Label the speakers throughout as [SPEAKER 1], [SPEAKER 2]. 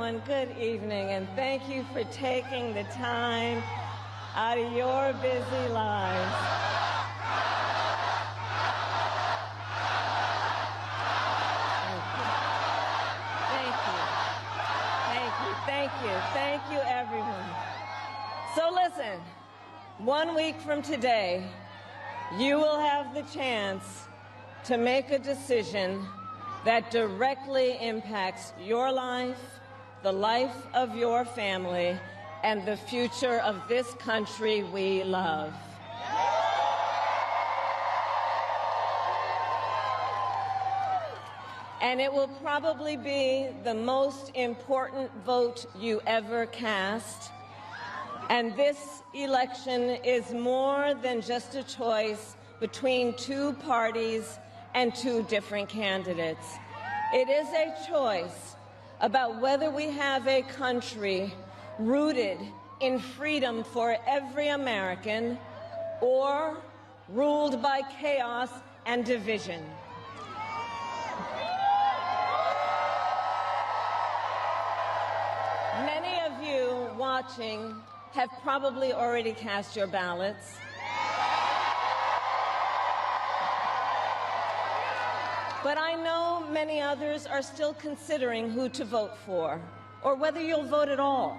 [SPEAKER 1] everyone. Good evening, and thank you for taking the time out of your busy lives. Thank you, everyone. So listen, 1 week from today, you will have the chance to make a decision that directly impacts your life, the life of your family, and the future of this country we love. And it will probably be the most important vote you ever cast. And this election is more than just a choice between two parties and two different candidates. It is a choice about whether we have a country rooted in freedom for every American or ruled by chaos and division. Many of you watching have probably already cast your ballots. But I know many others are still considering who to vote for, or whether you'll vote at all.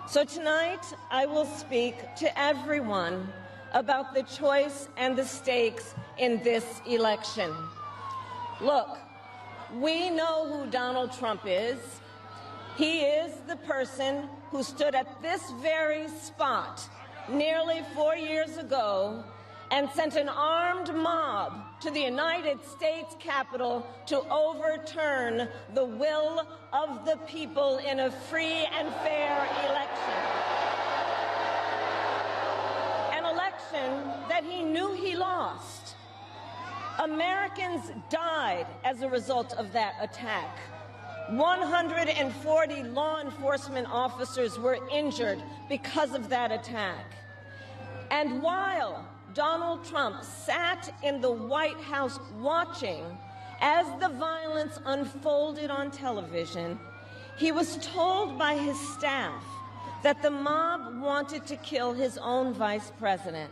[SPEAKER 1] So tonight, I will speak to everyone about the choice and the stakes in this election. Look, we know who Donald Trump is. He is the person who stood at this very spot nearly 4 years ago and sent an armed mob to the United States Capitol to overturn the will of the people in a free and fair election. An election that he knew he lost. Americans died as a result of that attack. 140 law enforcement officers were injured because of that attack. And while Donald Trump sat in the White House watching as the violence unfolded on television, he was told by his staff that the mob wanted to kill his own vice president.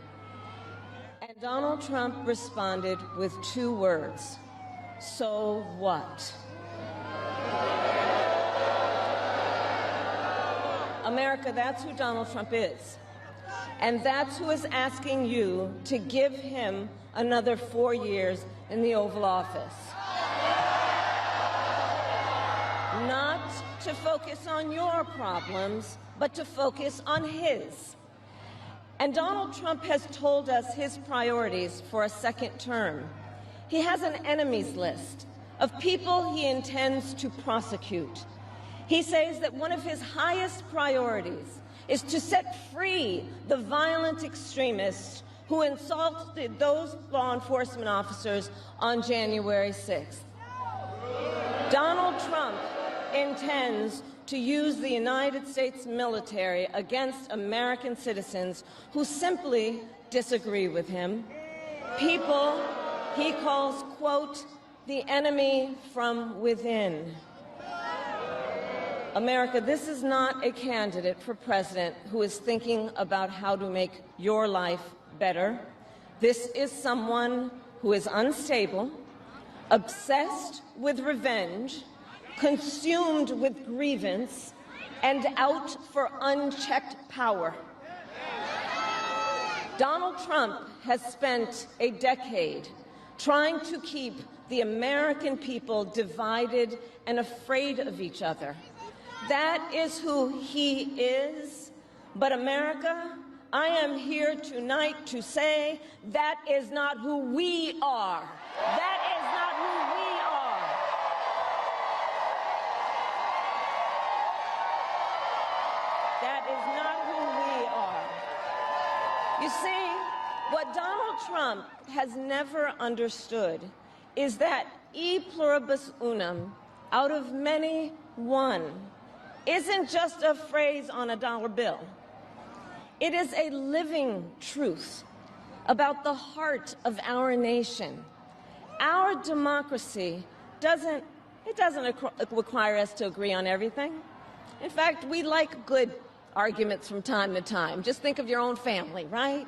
[SPEAKER 1] And Donald Trump responded with 2 words: "So what?" America, that's who Donald Trump is. And that's who is asking you to give him another 4 years in the Oval Office. Not to focus on your problems, but to focus on his. And Donald Trump has told us his priorities for a second term. He has an enemies list of people he intends to prosecute. He says that one of his highest priorities is to set free the violent extremists who insulted those law enforcement officers on January 6th. Donald Trump intends to use the United States military against American citizens who simply disagree with him. People he calls, quote, the enemy from within. America, this is not a candidate for president who is thinking about how to make your life better. This is someone who is unstable, obsessed with revenge, consumed with grievance, and out for unchecked power. Donald Trump has spent a decade trying to keep the American people divided and afraid of each other. That is who he is. But America, I am here tonight to say that is not who we are. That is not who we are. That is not who we are. You see, what Donald Trump has never understood is that e pluribus unum, out of many, one, isn't just a phrase on a dollar bill. It is a living truth about the heart of our nation. Our democracy doesn't require us to agree on everything. In fact, we like good arguments from time to time. Just think of your own family, right?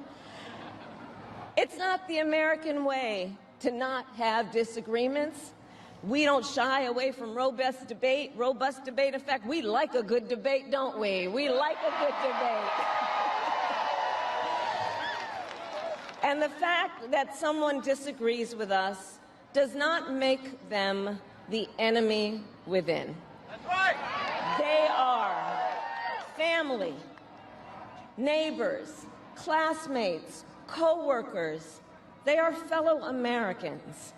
[SPEAKER 1] It's not the American way to not have disagreements. We don't shy away from robust debate. In fact, we like a good debate, don't we? We like a good debate. And the fact that someone disagrees with us does not make them the enemy within.
[SPEAKER 2] That's right.
[SPEAKER 1] They are family, neighbors, classmates, co-workers. They are fellow Americans.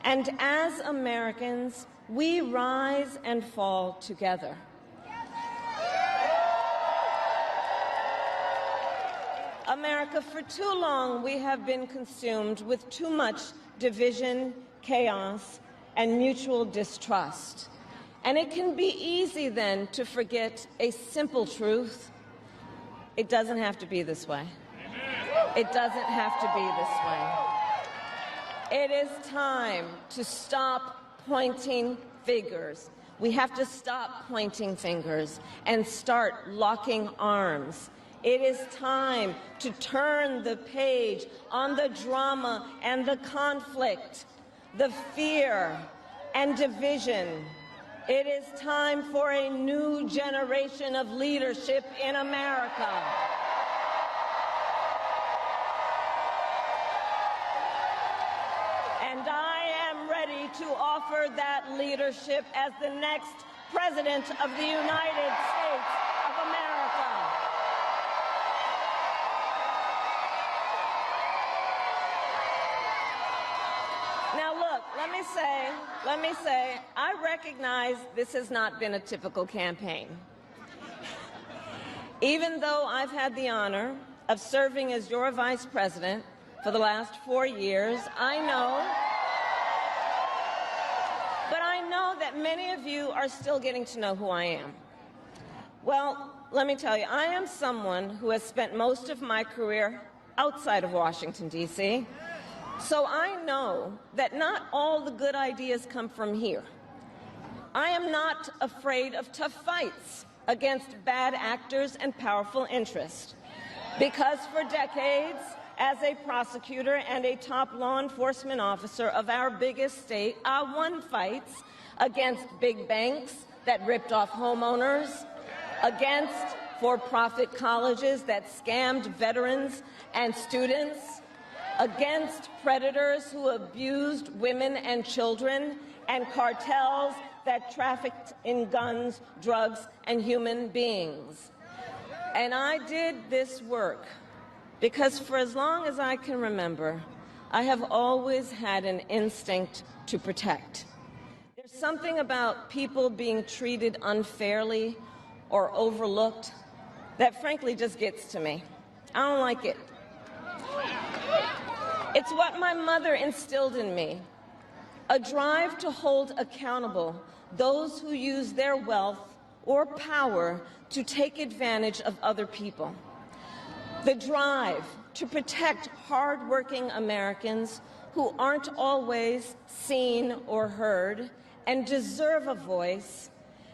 [SPEAKER 1] And as Americans, we rise and fall together. America, for too long, we have been consumed with too much division, chaos, and mutual distrust. And it can be easy then to forget a simple truth. It doesn't have to be this way. It doesn't have to be this way. It is time to stop pointing fingers. We have to stop pointing fingers and start locking arms. It is time to turn the page on the drama and the conflict, the fear and division. It is time for a new generation of leadership in America. And I am ready to offer that leadership as the next President of the United States of America. Now look, let me say, I recognize this has not been a typical campaign. Even though I've had the honor of serving as your vice president for the last 4 years, I know that many of you are still getting to know who I am. Well, let me tell you, I am someone who has spent most of my career outside of Washington, D.C., so I know that not all the good ideas come from here. I am not afraid of tough fights against bad actors and powerful interests, because for decades, as a prosecutor and a top law enforcement officer of our biggest state, I won fights against big banks that ripped off homeowners, against for-profit colleges that scammed veterans and students, against predators who abused women and children, and cartels that trafficked in guns, drugs, and human beings. And I did this work because for as long as I can remember, I have always had an instinct to protect. There's something about people being treated unfairly or overlooked that frankly just gets to me. I don't like it. It's what my mother instilled in me, a drive to hold accountable those who use their wealth or power to take advantage of other people. The drive to protect hardworking Americans who aren't always seen or heard and deserve a voice,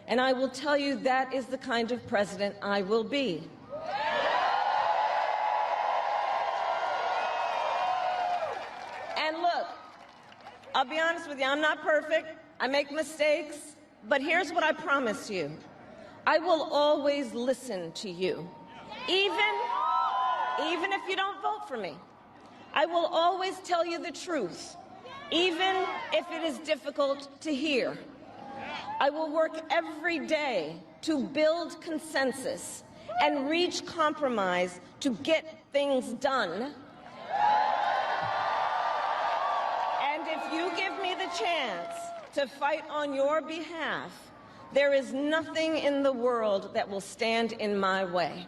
[SPEAKER 1] and I will tell you that is the kind of president I will be. And look, I'll be honest with you, I'm not perfect. I make mistakes, but here's what I promise you. I will always listen to you, even if you don't vote for me. I will always tell you the truth, even if it is difficult to hear. I will work every day to build consensus and reach compromise to get things done. And if you give me the chance to fight on your behalf, there is nothing in the world that will stand in my way.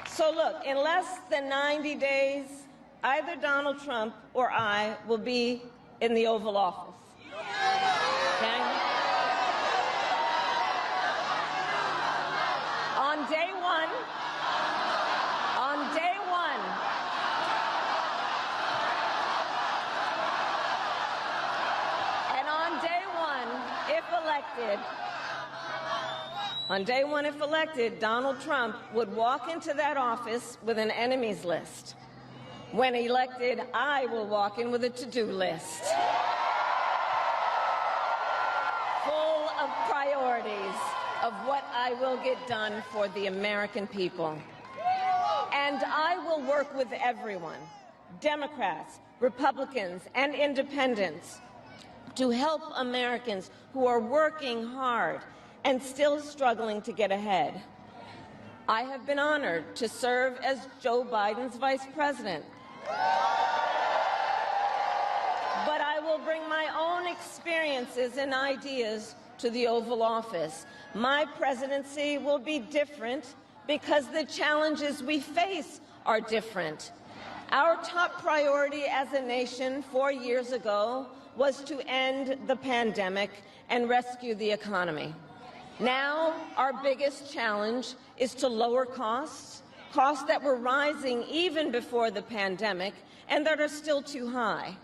[SPEAKER 1] So look, in less than 90 days, either Donald Trump or I will be in the Oval Office. Okay? On day one, on day one if elected, Donald Trump would walk into that office with an enemies list. When elected, I will walk in with a to-do list full of priorities of what I will get done for the American people. And I will work with everyone, Democrats, Republicans, and independents, to help Americans who are working hard and still struggling to get ahead. I have been honored to serve as Joe Biden's vice president. But I will bring my own experiences and ideas to the Oval Office. My presidency will be different because the challenges we face are different. Our top priority as a nation 4 years ago was to end the pandemic and rescue the economy. Now, our biggest challenge is to lower costs that were rising even before the pandemic and that are still too high.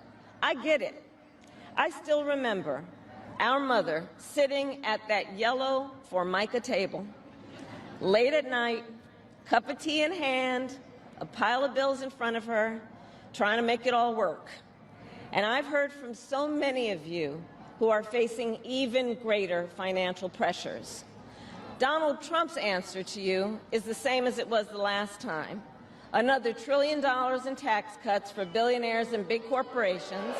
[SPEAKER 1] I get it. I still remember our mother sitting at that yellow Formica table, late at night, cup of tea in hand, a pile of bills in front of her, trying to make it all work. And I've heard from so many of you who are facing even greater financial pressures. Donald Trump's answer to you is the same as it was the last time. Another $1 trillion in tax cuts for billionaires and big corporations.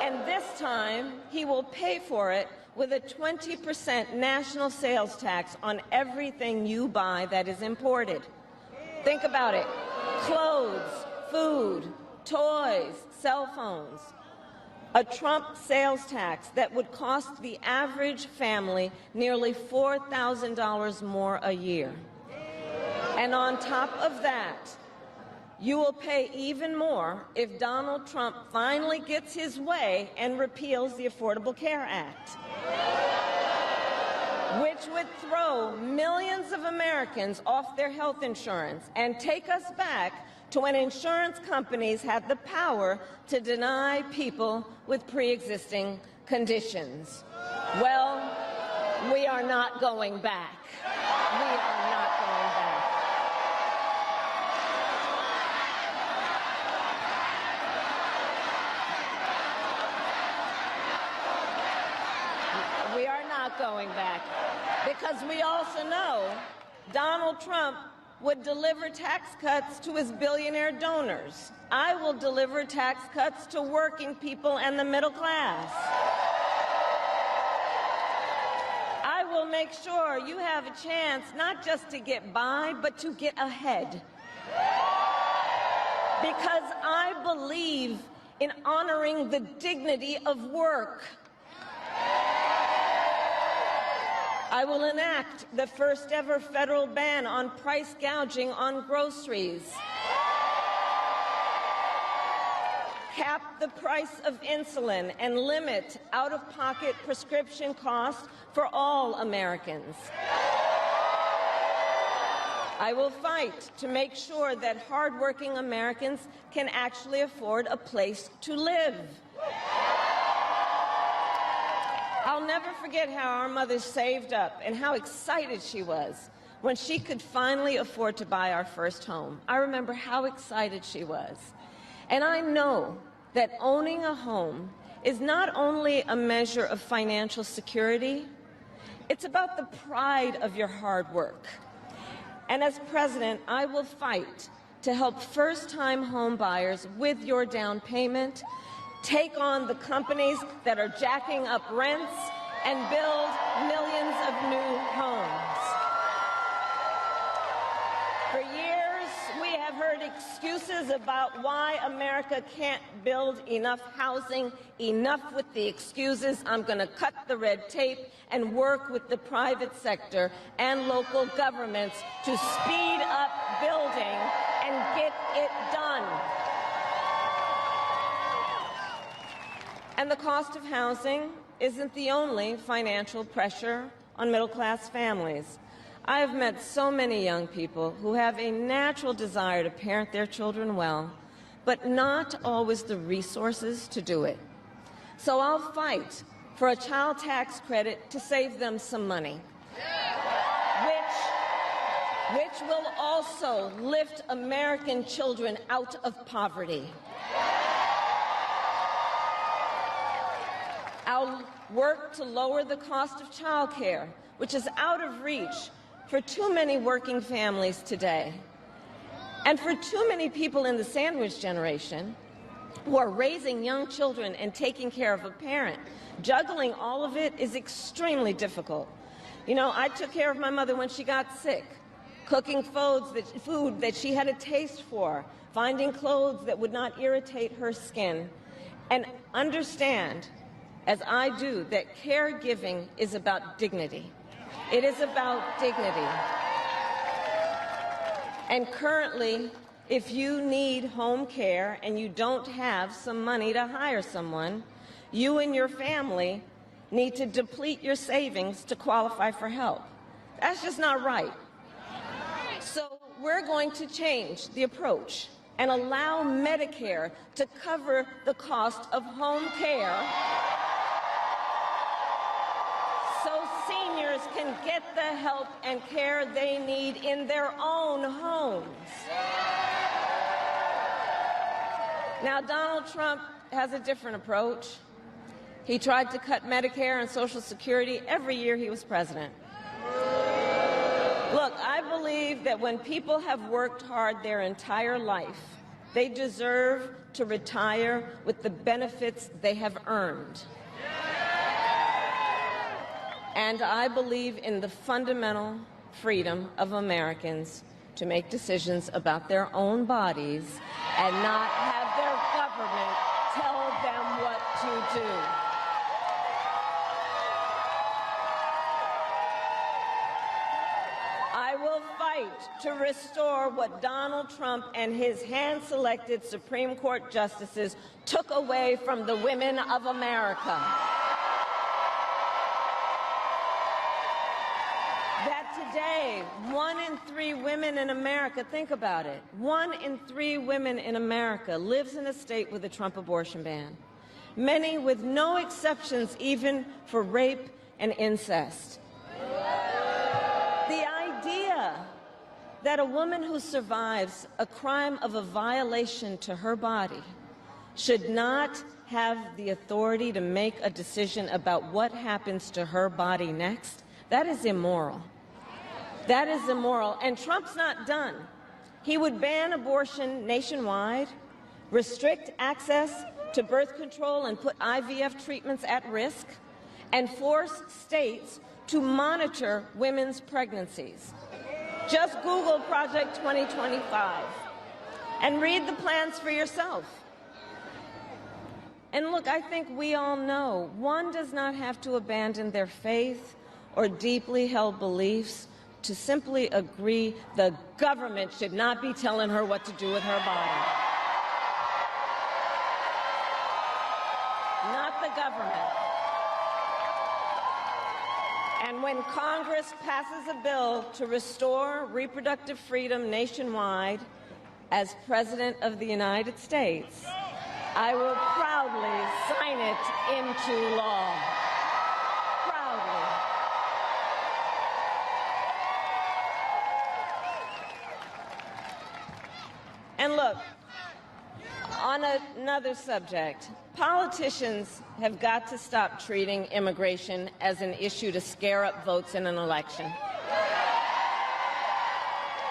[SPEAKER 1] And this time, he will pay for it with a 20% national sales tax on everything you buy that is imported. Think about it. Clothes, food, toys, cell phones. A Trump sales tax that would cost the average family nearly $4,000 more a year. And on top of that, you will pay even more if Donald Trump finally gets his way and repeals the Affordable Care Act, which would throw millions of Americans off their health insurance and take us back to when insurance companies had the power to deny people with pre-existing conditions. Well, we are not going back. We are not going back. We are not going back because we also know Donald Trump would deliver tax cuts to his billionaire donors. I will deliver tax cuts to working people and the middle class. I will make sure you have a chance not just to get by, but to get ahead. Because I believe in honoring the dignity of work. I will enact the first ever federal ban on price gouging on groceries, cap the price of insulin, and limit out-of-pocket prescription costs for all Americans. I will fight to make sure that hardworking Americans can actually afford a place to live. I'll never forget how our mother saved up and how excited she was when she could finally afford to buy our first home. I remember how excited she was. And I know that owning a home is not only a measure of financial security, it's about the pride of your hard work. And as president, I will fight to help first-time home buyers with your down payment, take on the companies that are jacking up rents, and build millions of new homes. For years, we have heard excuses about why America can't build enough housing. Enough with the excuses. I'm going to cut the red tape and work with the private sector and local governments to speed up building and get it done. And the cost of housing isn't the only financial pressure on middle-class families. I have met so many young people who have a natural desire to parent their children well, but not always the resources to do it. So I'll fight for a child tax credit to save them some money, which will also lift American children out of poverty. I'll work to lower the cost of child care, which is out of reach for too many working families today. And for too many people in the sandwich generation who are raising young children and taking care of a parent, juggling all of it is extremely difficult. You know, I took care of my mother when she got sick, cooking food that she had a taste for, finding clothes that would not irritate her skin, and understand, as I do, that caregiving is about dignity. It is about dignity. And currently, if you need home care and you don't have some money to hire someone, you and your family need to deplete your savings to qualify for help. That's just not right. So we're going to change the approach and allow Medicare to cover the cost of home care so seniors can get the help and care they need in their own homes. Now, Donald Trump has a different approach. He tried to cut Medicare and Social Security every year he was president. Look, I believe that when people have worked hard their entire life, they deserve to retire with the benefits they have earned. And I believe in the fundamental freedom of Americans to make decisions about their own bodies and not have their government tell them what to do. I will fight to restore what Donald Trump and his hand-selected Supreme Court justices took away from the women of America. Today, 1 in 3 women in America, think about it, 1 in 3 women in America lives in a state with a Trump abortion ban, many with no exceptions even for rape and incest. The idea that a woman who survives a crime of a violation to her body should not have the authority to make a decision about what happens to her body next, that is immoral. That is immoral, and Trump's not done. He would ban abortion nationwide, restrict access to birth control and put IVF treatments at risk, and force states to monitor women's pregnancies. Just Google Project 2025 and read the plans for yourself. And look, I think we all know one does not have to abandon their faith or deeply held beliefs to simply agree the government should not be telling her what to do with her body. Not the government. And when Congress passes a bill to restore reproductive freedom nationwide, as President of the United States, I will proudly sign it into law. And look, on another subject, politicians have got to stop treating immigration as an issue to scare up votes in an election,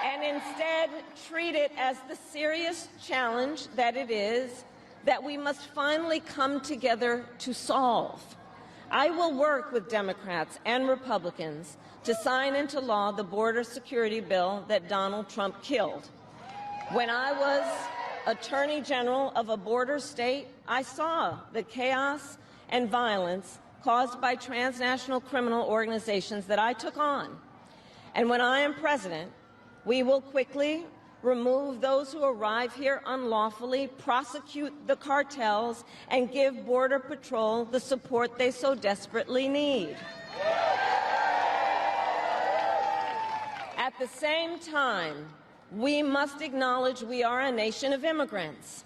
[SPEAKER 1] and instead treat it as the serious challenge that it is that we must finally come together to solve. I will work with Democrats and Republicans to sign into law the border security bill that Donald Trump killed. When I was Attorney General of a border state, I saw the chaos and violence caused by transnational criminal organizations that I took on. And when I am president, we will quickly remove those who arrive here unlawfully, prosecute the cartels, and give Border Patrol the support they so desperately need. At the same time, we must acknowledge we are a nation of immigrants.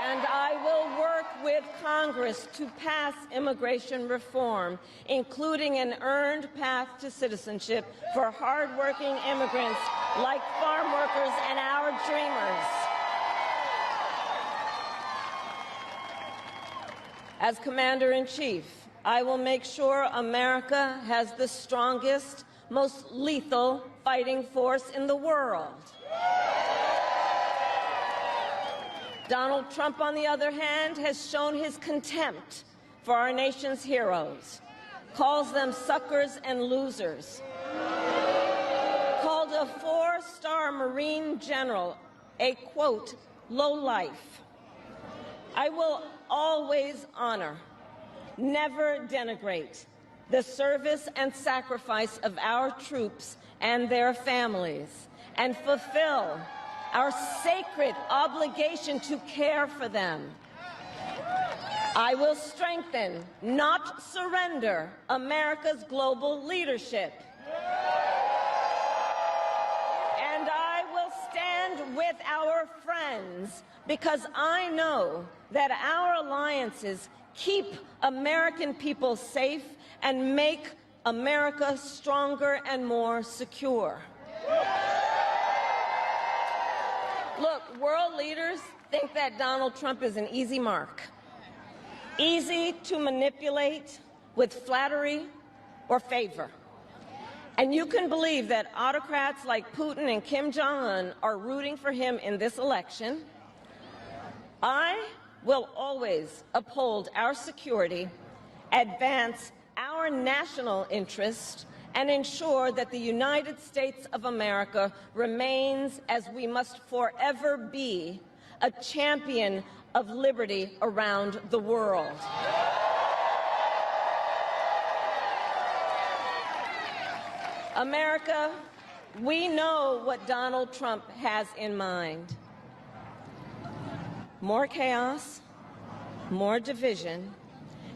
[SPEAKER 1] And I will work with Congress to pass immigration reform, including an earned path to citizenship for hardworking immigrants like farm workers and our dreamers. As Commander-in-Chief, I will make sure America has the strongest, most lethal fighting force in the world. Donald Trump, on the other hand, has shown his contempt for our nation's heroes, calls them suckers and losers, called a four-star Marine general a, quote, lowlife. I will always honor, never denigrate, the service and sacrifice of our troops and their families, and fulfill our sacred obligation to care for them. I will strengthen, not surrender, America's global leadership. And I will stand with our friends because I know that our alliances keep American people safe and make America stronger and more secure. Look, world leaders think that Donald Trump is an easy mark, easy to manipulate with flattery or favor. And you can believe that autocrats like Putin and Kim Jong-un are rooting for him in this election. I will always uphold our security, advance our national interest, and ensure that the United States of America remains, as we must forever be, a champion of liberty around the world. America, we know what Donald Trump has in mind. More chaos, more division,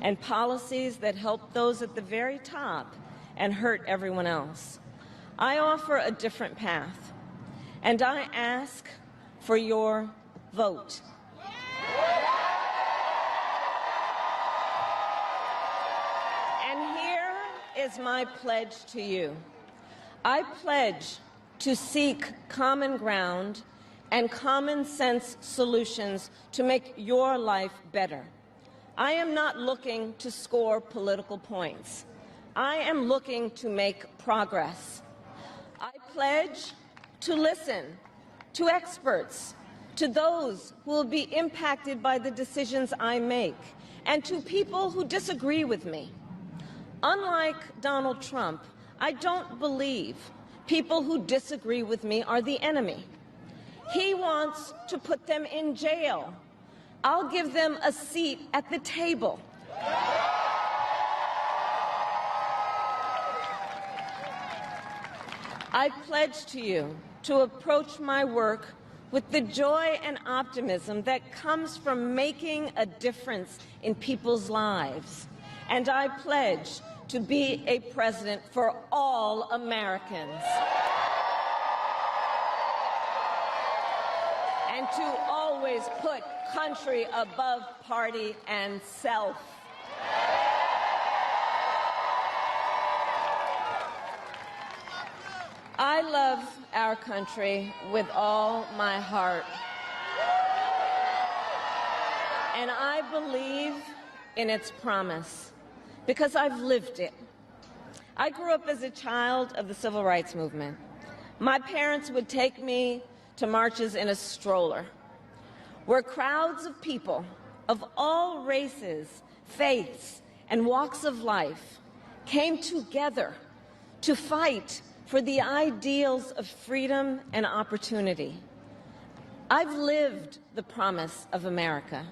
[SPEAKER 1] and policies that help those at the very top and hurt everyone else. I offer a different path, and I ask for your vote. And here is my pledge to you. I pledge to seek common ground and common sense solutions to make your life better. I am not looking to score political points. I am looking to make progress. I pledge to listen to experts, to those who will be impacted by the decisions I make, and to people who disagree with me. Unlike Donald Trump, I don't believe people who disagree with me are the enemy. He wants to put them in jail. I'll give them a seat at the table. I pledge to you to approach my work with the joy and optimism that comes from making a difference in people's lives. And I pledge to be a president for all Americans. And to always put country above party and self. I love our country with all my heart. And I believe in its promise because I've lived it. I grew up as a child of the Civil Rights Movement. My parents would take me to marches in a stroller, where crowds of people of all races, faiths, and walks of life came together to fight for the ideals of freedom and opportunity. I've lived the promise of America.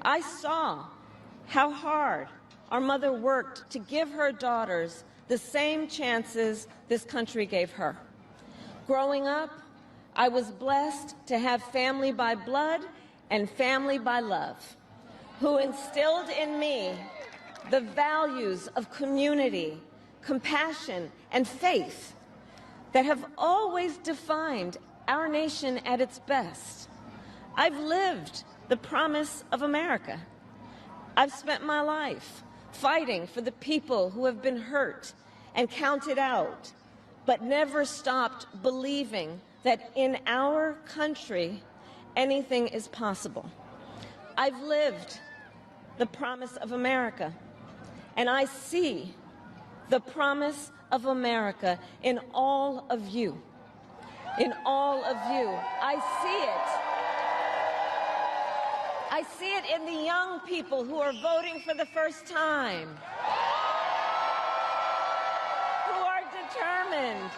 [SPEAKER 1] I saw how hard our mother worked to give her daughters the same chances this country gave her. Growing up, I was blessed to have family by blood and family by love, who instilled in me the values of community, compassion, and faith that have always defined our nation at its best. I've lived the promise of America. I've spent my life fighting for the people who have been hurt and counted out, but never stopped believing that in our country, anything is possible. I've lived the promise of America, and I see the promise of America in all of you. In all of you. I see it. I see it in the young people who are voting for the first time, who are determined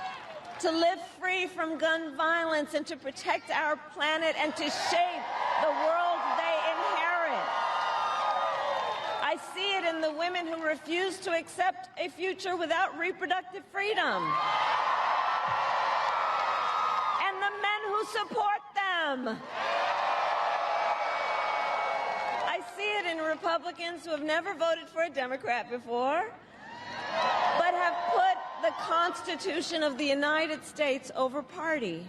[SPEAKER 1] to live free from gun violence and to protect our planet and to shape the world they inherit. I see it in the women who refuse to accept a future without reproductive freedom, and the men who support them. I see it in Republicans who have never voted for a Democrat before, but have put the Constitution of the United States over party.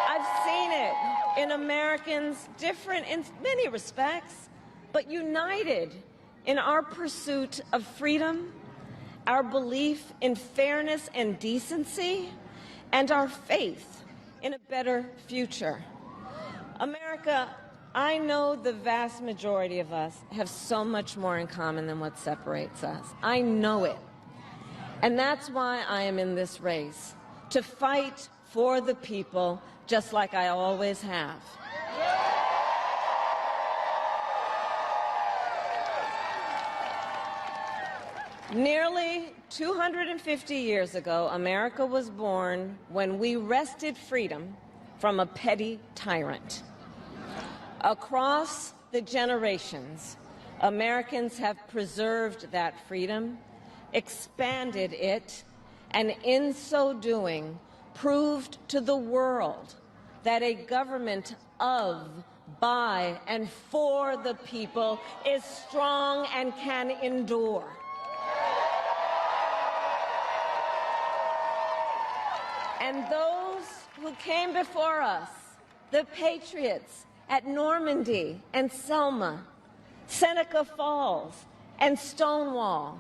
[SPEAKER 1] I've seen it in Americans different in many respects, but united in our pursuit of freedom, our belief in fairness and decency, and our faith in a better future. America, I know the vast majority of us have so much more in common than what separates us. I know it. And that's why I am in this race, to fight for the people, just like I always have. Nearly 250 years ago, America was born when we wrested freedom from a petty tyrant. Across the generations, Americans have preserved that freedom, expanded it, and in so doing, proved to the world that a government of, by, and for the people is strong and can endure. And those who came before us, the patriots at Normandy and Selma, Seneca Falls and Stonewall,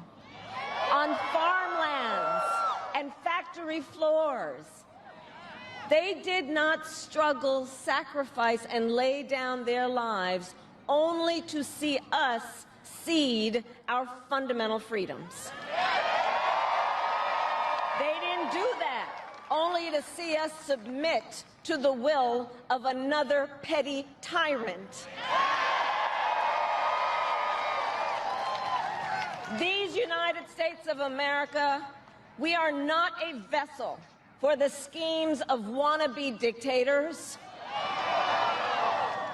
[SPEAKER 1] on farmlands and factory floors, they did not struggle, sacrifice, and lay down their lives only to see us cede our fundamental freedoms. They didn't do that only to see us submit to the will of another petty tyrant. These United States of America, we are not a vessel for the schemes of wannabe dictators.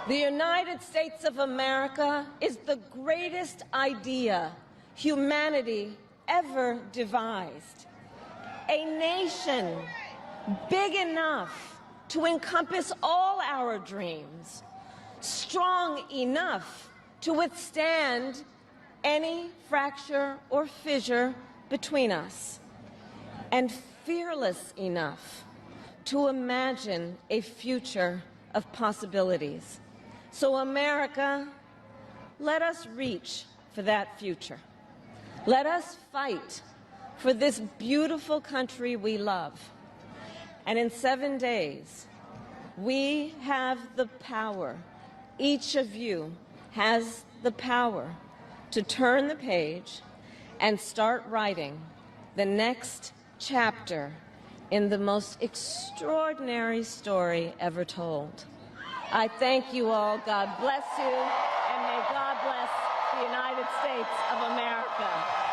[SPEAKER 1] The United States of America is the greatest idea humanity ever devised. A nation big enough to encompass all our dreams, strong enough to withstand any fracture or fissure between us, and fearless enough to imagine a future of possibilities. So, America, let us reach for that future. Let us fight for this beautiful country we love. And in 7 days, we have the power, each of you has the power to turn the page and start writing the next chapter in the most extraordinary story ever told. I thank you all. God bless you, and may God bless the United States of America.